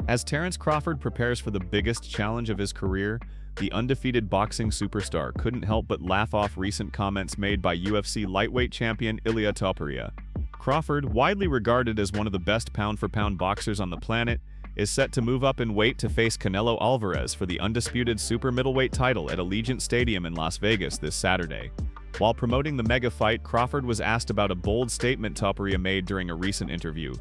As Terence Crawford prepares for the biggest challenge of his career, the undefeated boxing superstar couldn't help but laugh off recent comments made by UFC lightweight champion Ilia Topuria. Crawford, widely regarded as one of the best pound-for-pound boxers on the planet, is set to move up in weight to face Canelo Alvarez for the undisputed super middleweight title at Allegiant Stadium in Las Vegas this Saturday. While promoting the mega fight, Crawford was asked about a bold statement Topuria made during a recent interview.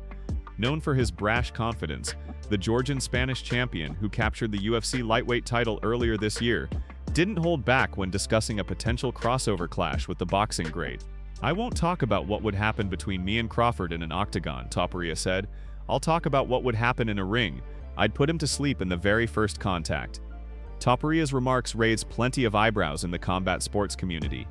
Known for his brash confidence, the Georgian-Spanish champion, who captured the UFC lightweight title earlier this year, didn't hold back when discussing a potential crossover clash with the boxing great. "I won't talk about what would happen between me and Crawford in an octagon," Topuria said. "I'll talk about what would happen in a ring. I'd put him to sleep in the very first contact." Topuria's remarks raised plenty of eyebrows in the combat sports community.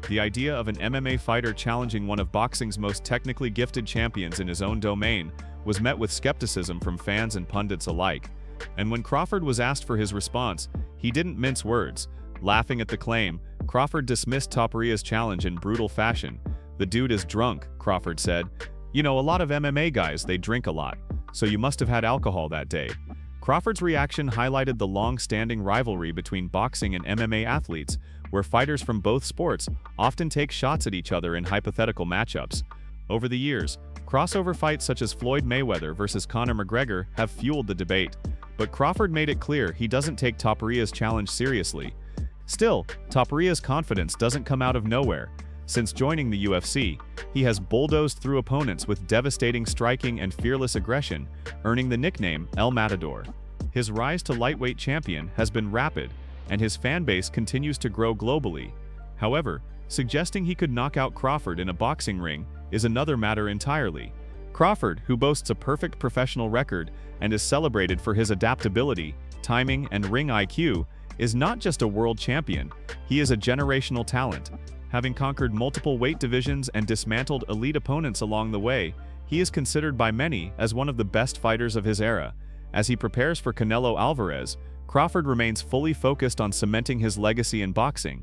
The idea of an MMA fighter challenging one of boxing's most technically gifted champions in his own domain was met with skepticism from fans and pundits alike. And when Crawford was asked for his response, he didn't mince words. Laughing at the claim, Crawford dismissed Topuria's challenge in brutal fashion. "The dude is drunk," Crawford said. "You know, a lot of MMA guys, they drink a lot. So you must have had alcohol that day." Crawford's reaction highlighted the long-standing rivalry between boxing and MMA athletes, where fighters from both sports often take shots at each other in hypothetical matchups. Over the years, crossover fights such as Floyd Mayweather versus Conor McGregor have fueled the debate, but Crawford made it clear he doesn't take Topuria's challenge seriously. Still, Topuria's confidence doesn't come out of nowhere. Since joining the UFC, he has bulldozed through opponents with devastating striking and fearless aggression, earning the nickname El Matador. His rise to lightweight champion has been rapid, and his fan base continues to grow globally. However, suggesting he could knock out Crawford in a boxing ring is another matter entirely. Crawford, who boasts a perfect professional record and is celebrated for his adaptability, timing, and ring IQ, is not just a world champion, he is a generational talent. Having conquered multiple weight divisions and dismantled elite opponents along the way, he is considered by many as one of the best fighters of his era. As he prepares for Canelo Alvarez, Crawford remains fully focused on cementing his legacy in boxing.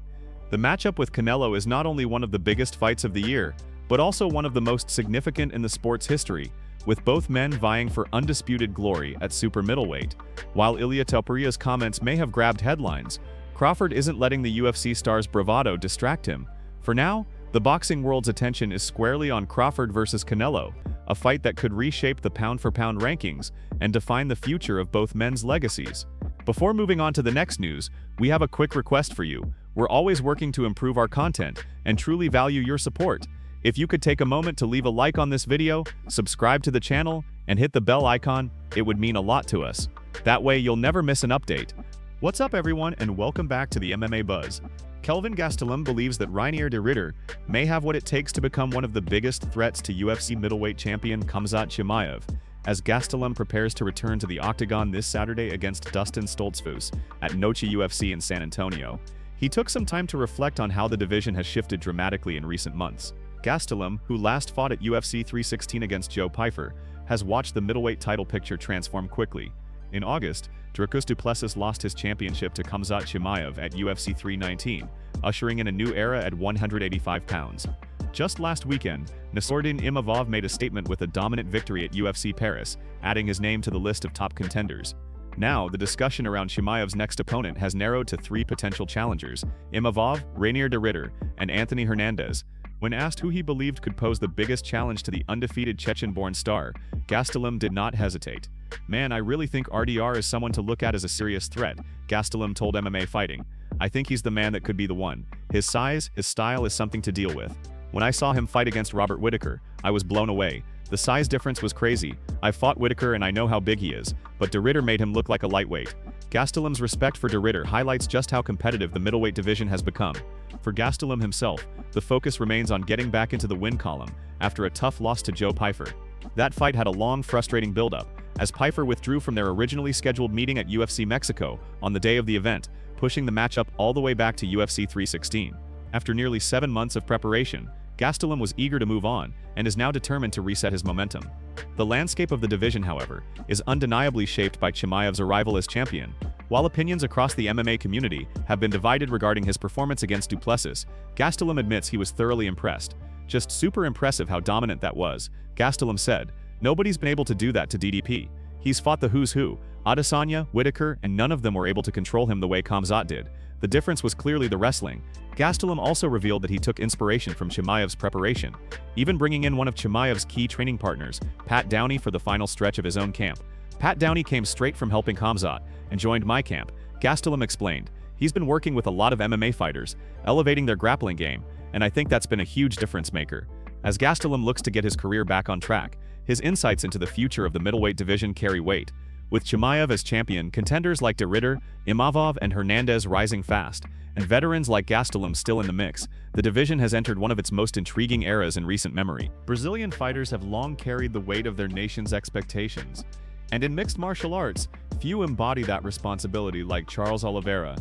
The matchup with Canelo is not only one of the biggest fights of the year, but also one of the most significant in the sport's history, with both men vying for undisputed glory at super middleweight. While Ilia Topuria's comments may have grabbed headlines, Crawford isn't letting the UFC star's bravado distract him. For now, the boxing world's attention is squarely on Crawford versus Canelo, a fight that could reshape the pound-for-pound rankings and define the future of both men's legacies. Before moving on to the next news, we have a quick request for you. We're always working to improve our content and truly value your support. If you could take a moment to leave a like on this video, subscribe to the channel, and hit the bell icon, it would mean a lot to us. That way you'll never miss an update. What's up everyone, and welcome back to the MMA Buzz. Kelvin Gastelum believes that Reinier de Ridder may have what it takes to become one of the biggest threats to UFC middleweight champion Khamzat Chimaev, as Gastelum prepares to return to the octagon this Saturday against Dustin Stoltzfus at Noche UFC in San Antonio. He took some time to reflect on how the division has shifted dramatically in recent months. Gastelum, who last fought at UFC 316 against Joe Pyfer, has watched the middleweight title picture transform quickly. In August, Dricus du Plessis lost his championship to Khamzat Chimaev at UFC 319, ushering in a new era at 185 pounds. Just last weekend, Nassourdine Imavov made a statement with a dominant victory at UFC Paris, adding his name to the list of top contenders. Now, the discussion around Chimaev's next opponent has narrowed to 3 potential challengers: Imavov, Reinier de Ridder, and Anthony Hernandez. When asked who he believed could pose the biggest challenge to the undefeated Chechen-born star, Gastelum did not hesitate. "Man, I really think RDR is someone to look at as a serious threat," Gastelum told MMA Fighting. "I think he's the man that could be the one. His size, his style is something to deal with. When I saw him fight against Robert Whittaker, I was blown away. The size difference was crazy. I've fought Whittaker and I know how big he is, but de Ridder made him look like a lightweight." Gastelum's respect for de Ridder highlights just how competitive the middleweight division has become. For Gastelum himself, the focus remains on getting back into the win column after a tough loss to Joe Pyfer. That fight had a long, frustrating build-up, as Pyfer withdrew from their originally scheduled meeting at UFC Mexico on the day of the event, pushing the matchup all the way back to UFC 316. After nearly 7 months of preparation, Gastelum was eager to move on and is now determined to reset his momentum. The landscape of the division, however, is undeniably shaped by Chimaev's arrival as champion. While opinions across the MMA community have been divided regarding his performance against du Plessis, Gastelum admits he was thoroughly impressed. "Just super impressive how dominant that was," Gastelum said. "Nobody's been able to do that to DDP. He's fought the who's who, Adesanya, Whitaker, and none of them were able to control him the way Khamzat did. The difference was clearly the wrestling. Gastelum also revealed that he took inspiration from Chimaev's preparation, even bringing in one of Chimaev's key training partners, Pat Downey, for the final stretch of his own camp. Pat Downey came straight from helping Khamzat and joined my camp, Gastelum explained. He's been working with a lot of MMA fighters, elevating their grappling game, and I think that's been a huge difference maker. As Gastelum looks to get his career back on track, his insights into the future of the middleweight division carry weight. With Chimaev as champion, contenders like De Ridder, Imavov, and Hernandez rising fast, and veterans like Gastelum still in the mix, the division has entered one of its most intriguing eras in recent memory. Brazilian fighters have long carried the weight of their nation's expectations, and in mixed martial arts, few embody that responsibility like Charles Oliveira.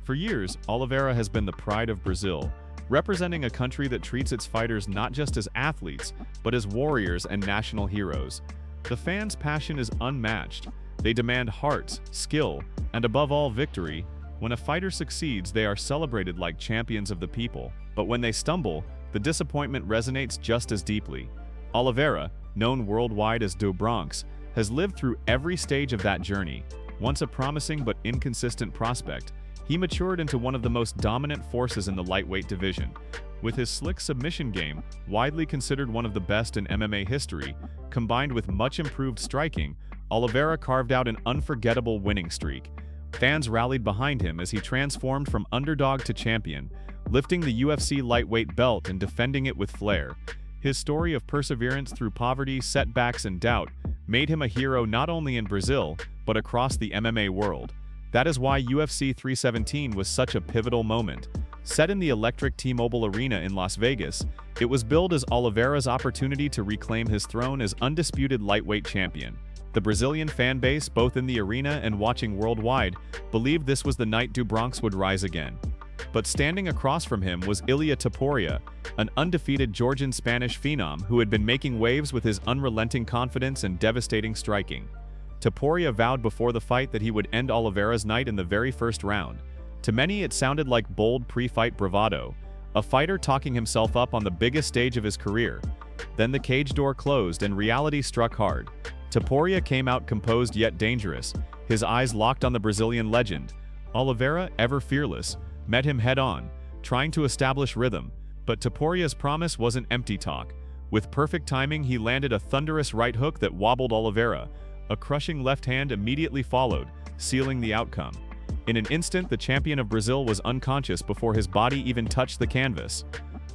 For years, Oliveira has been the pride of Brazil, representing a country that treats its fighters not just as athletes, but as warriors and national heroes. The fans' passion is unmatched. They demand heart, skill, and above all, victory. When a fighter succeeds, they are celebrated like champions of the people. But when they stumble, the disappointment resonates just as deeply. Oliveira, known worldwide as Do Bronx, has lived through every stage of that journey. Once a promising but inconsistent prospect, he matured into one of the most dominant forces in the lightweight division. With his slick submission game, widely considered one of the best in MMA history, combined with much improved striking, Oliveira carved out an unforgettable winning streak. Fans rallied behind him as he transformed from underdog to champion, lifting the UFC lightweight belt and defending it with flair. His story of perseverance through poverty, setbacks, and doubt made him a hero not only in Brazil, but across the MMA world. That is why UFC 317 was such a pivotal moment. Set in the electric T-Mobile Arena in Las Vegas, it was billed as Oliveira's opportunity to reclaim his throne as undisputed lightweight champion. The Brazilian fan base, both in the arena and watching worldwide, believed this was the night Do Bronx would rise again. But standing across from him was Ilia Topuria, an undefeated Georgian-Spanish phenom who had been making waves with his unrelenting confidence and devastating striking. Topuria vowed before the fight that he would end Oliveira's night in the very first round. To many, it sounded like bold pre-fight bravado, a fighter talking himself up on the biggest stage of his career. Then the cage door closed and reality struck hard. Topuria came out composed yet dangerous, his eyes locked on the Brazilian legend. Oliveira, ever fearless, met him head-on, trying to establish rhythm. But Topuria's promise wasn't empty talk. With perfect timing, he landed a thunderous right hook that wobbled Oliveira. A crushing left hand immediately followed, sealing the outcome. In an instant, the champion of Brazil was unconscious before his body even touched the canvas.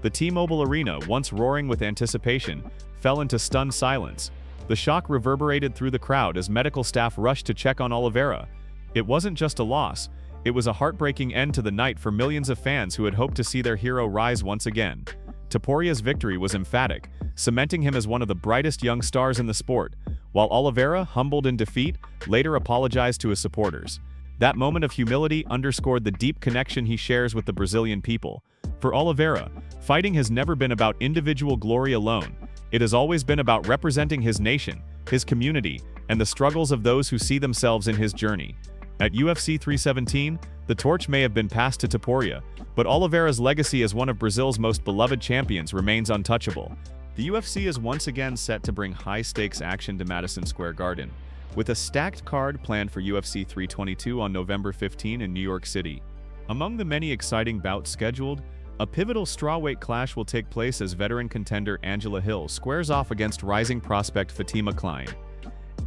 The T-Mobile Arena, once roaring with anticipation, fell into stunned silence. The shock reverberated through the crowd as medical staff rushed to check on Oliveira. It wasn't just a loss, it was a heartbreaking end to the night for millions of fans who had hoped to see their hero rise once again. Topuria's victory was emphatic, cementing him as one of the brightest young stars in the sport, while Oliveira, humbled in defeat, later apologized to his supporters. That moment of humility underscored the deep connection he shares with the Brazilian people. For Oliveira, fighting has never been about individual glory alone. It has always been about representing his nation, his community, and the struggles of those who see themselves in his journey. At UFC 317, the torch may have been passed to Topuria, but Oliveira's legacy as one of Brazil's most beloved champions remains untouchable. The UFC is once again set to bring high-stakes action to Madison Square Garden, with a stacked card planned for UFC 322 on November 15 in New York City. Among the many exciting bouts scheduled, a pivotal strawweight clash will take place as veteran contender Angela Hill squares off against rising prospect Fatima Klein.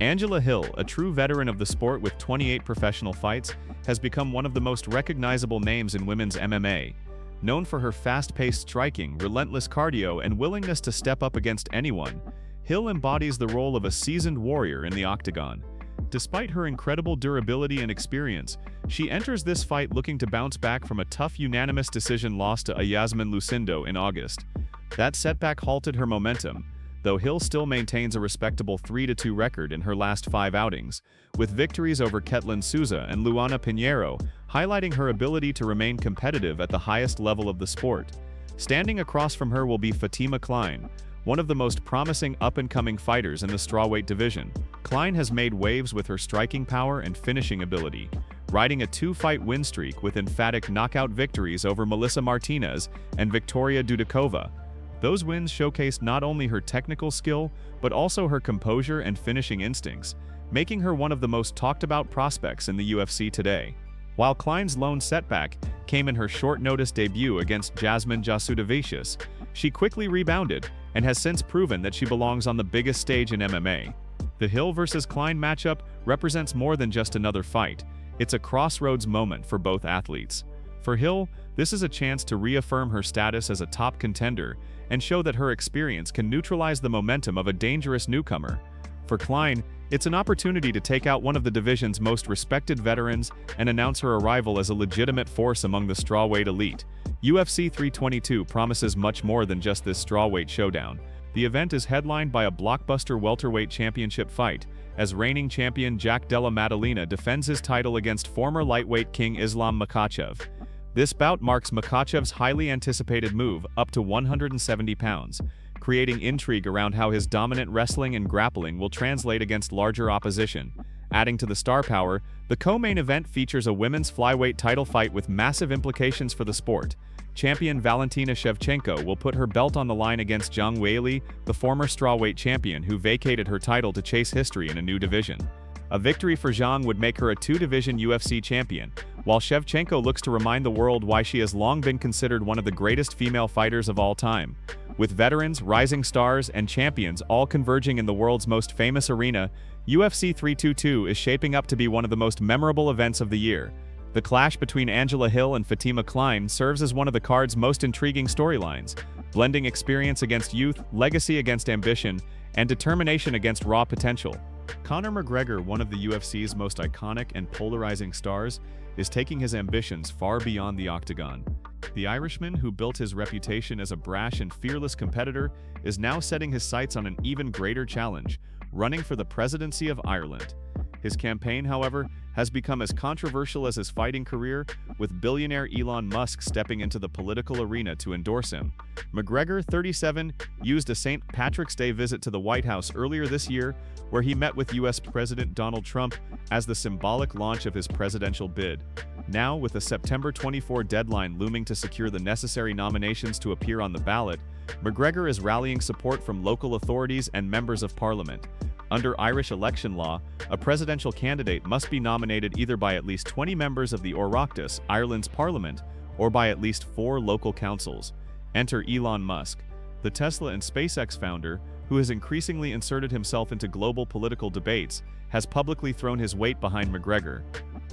Angela Hill, a true veteran of the sport with 28 professional fights, has become one of the most recognizable names in women's MMA. Known for her fast-paced striking, relentless cardio, and willingness to step up against anyone, Hill embodies the role of a seasoned warrior in the octagon. Despite her incredible durability and experience, she enters this fight looking to bounce back from a tough unanimous decision loss to Yasmin Lucindo in August. That setback halted her momentum, though Hill still maintains a respectable 3-2 record in her last 5 outings, with victories over Ketlin Souza and Luana Pinheiro, highlighting her ability to remain competitive at the highest level of the sport. Standing across from her will be Fatima Klein, one of the most promising up-and-coming fighters in the strawweight division. Klein has made waves with her striking power and finishing ability, riding a 2-fight win streak with emphatic knockout victories over Melissa Martinez and Victoria Dudikova. Those wins showcased not only her technical skill, but also her composure and finishing instincts, making her one of the most talked-about prospects in the UFC today. While Klein's lone setback came in her short-notice debut against Jasmine Jasudavicius, she quickly rebounded and has since proven that she belongs on the biggest stage in MMA. The Hill vs. Klein matchup represents more than just another fight. It's a crossroads moment for both athletes. For Hill, this is a chance to reaffirm her status as a top contender and show that her experience can neutralize the momentum of a dangerous newcomer. For Klein, it's an opportunity to take out one of the division's most respected veterans and announce her arrival as a legitimate force among the strawweight elite. UFC 322 promises much more than just this strawweight showdown. The event is headlined by a blockbuster welterweight championship fight, as reigning champion Jack Della Maddalena defends his title against former lightweight king Islam Makhachev. This bout marks Makhachev's highly anticipated move up to 170 pounds, creating intrigue around how his dominant wrestling and grappling will translate against larger opposition. Adding to the star power, the co-main event features a women's flyweight title fight with massive implications for the sport. Champion Valentina Shevchenko will put her belt on the line against Zhang Weili, the former strawweight champion who vacated her title to chase history in a new division. A victory for Zhang would make her a two-division UFC champion, while Shevchenko looks to remind the world why she has long been considered one of the greatest female fighters of all time. With veterans, rising stars, and champions all converging in the world's most famous arena, UFC 322 is shaping up to be one of the most memorable events of the year. The clash between Angela Hill and Fatima Klein serves as one of the card's most intriguing storylines, blending experience against youth, legacy against ambition, and determination against raw potential. Conor McGregor, one of the UFC's most iconic and polarizing stars, is taking his ambitions far beyond the octagon. The Irishman, who built his reputation as a brash and fearless competitor, is now setting his sights on an even greater challenge, running for the presidency of Ireland. His campaign, however, has become as controversial as his fighting career, with billionaire Elon Musk stepping into the political arena to endorse him. McGregor, 37, used a St. Patrick's Day visit to the White House earlier this year, where he met with U.S. President Donald Trump as the symbolic launch of his presidential bid. Now, with the September 24 deadline looming to secure the necessary nominations to appear on the ballot, McGregor is rallying support from local authorities and members of parliament. Under Irish election law, a presidential candidate must be nominated either by at least 20 members of the Oireachtas, Ireland's parliament, or by at least 4 local councils. Enter Elon Musk, the Tesla and SpaceX founder, who has increasingly inserted himself into global political debates, has publicly thrown his weight behind McGregor.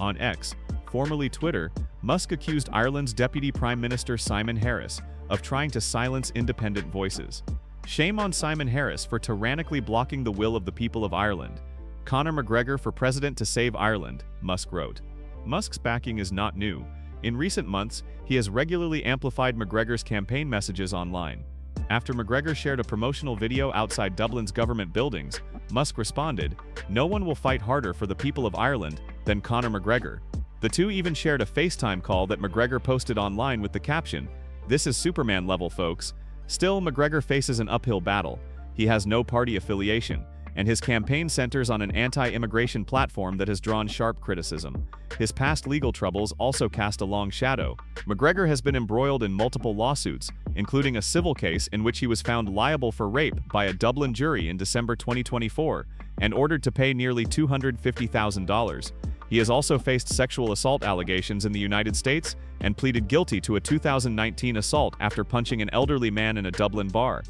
On X, formerly Twitter, Musk accused Ireland's Deputy Prime Minister Simon Harris of trying to silence independent voices. Shame on Simon Harris for tyrannically blocking the will of the people of Ireland. Conor McGregor for president to save Ireland, Musk wrote. Musk's backing is not new. In recent months, he has regularly amplified McGregor's campaign messages online. After McGregor shared a promotional video outside Dublin's government buildings, Musk responded, "No one will fight harder for the people of Ireland than Conor McGregor." The two even shared a FaceTime call that McGregor posted online with the caption, "This is Superman level, folks." Still, McGregor faces an uphill battle. He has no party affiliation, and his campaign centers on an anti-immigration platform that has drawn sharp criticism. His past legal troubles also cast a long shadow. McGregor has been embroiled in multiple lawsuits, including a civil case in which he was found liable for rape by a Dublin jury in December 2024 and ordered to pay nearly $250,000. He has also faced sexual assault allegations in the United States and pleaded guilty to a 2019 assault after punching an elderly man in a Dublin bar.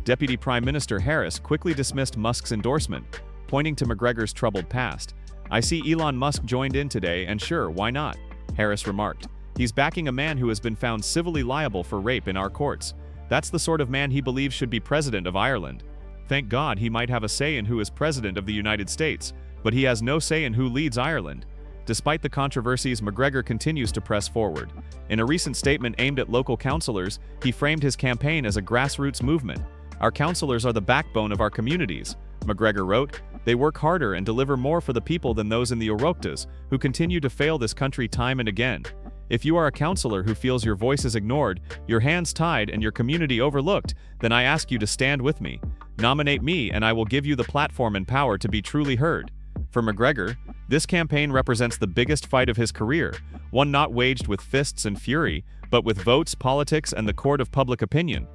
Deputy Prime Minister Harris quickly dismissed Musk's endorsement, pointing to McGregor's troubled past. "I see Elon Musk joined in today, and sure, why not?" Harris remarked. "He's backing a man who has been found civilly liable for rape in our courts. That's the sort of man he believes should be president of Ireland. Thank God he might have a say in who is president of the United States, but he has no say in who leads Ireland." Despite the controversies, McGregor continues to press forward. In a recent statement aimed at local councillors, he framed his campaign as a grassroots movement. "Our councillors are the backbone of our communities," McGregor wrote. "They work harder and deliver more for the people than those in the Oireachtas, who continue to fail this country time and again. If you are a councillor who feels your voice is ignored, your hands tied, and your community overlooked, then I ask you to stand with me. Nominate me and I will give you the platform and power to be truly heard." For McGregor, this campaign represents the biggest fight of his career, one not waged with fists and fury, but with votes, politics, and the court of public opinion.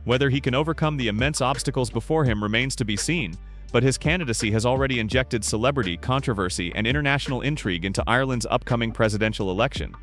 Whether he can overcome the immense obstacles before him remains to be seen, but his candidacy has already injected celebrity, controversy, and international intrigue into Ireland's upcoming presidential election.